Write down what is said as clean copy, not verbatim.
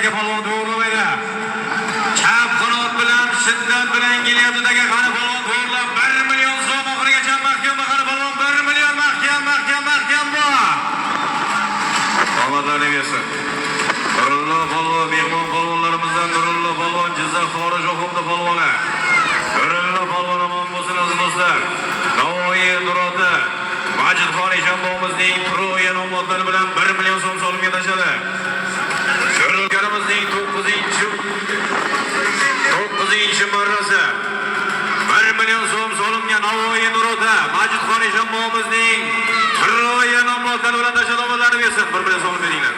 Aka polvon to'g'rilaydi. Chap qanot bilan shiddat bilan kelyapti Aka qani polvon to'g'rilab 1 million so'm oxirigacha mahkam qani polvon 1 million mahkam bu. Omadlarini bersin. Nurullo polvon mehmon polvonlarimizdan Nurullo polvon Jizzax xorij o'qibdi polvoni. Nurullo polvon omon bo'lsin aziz do'stlar. Navoiy Nurota Majidxon Eshonboyimizning pro nomlari bilan 1 million so'm solimga tashladi. Sho'rgarimizning 9-chi marrasi 1 million so'm solimga Navoiy Nurota Majidxon Eshonboyimizning pro nomlari bilan tashladi. 1 million so'm beringlar.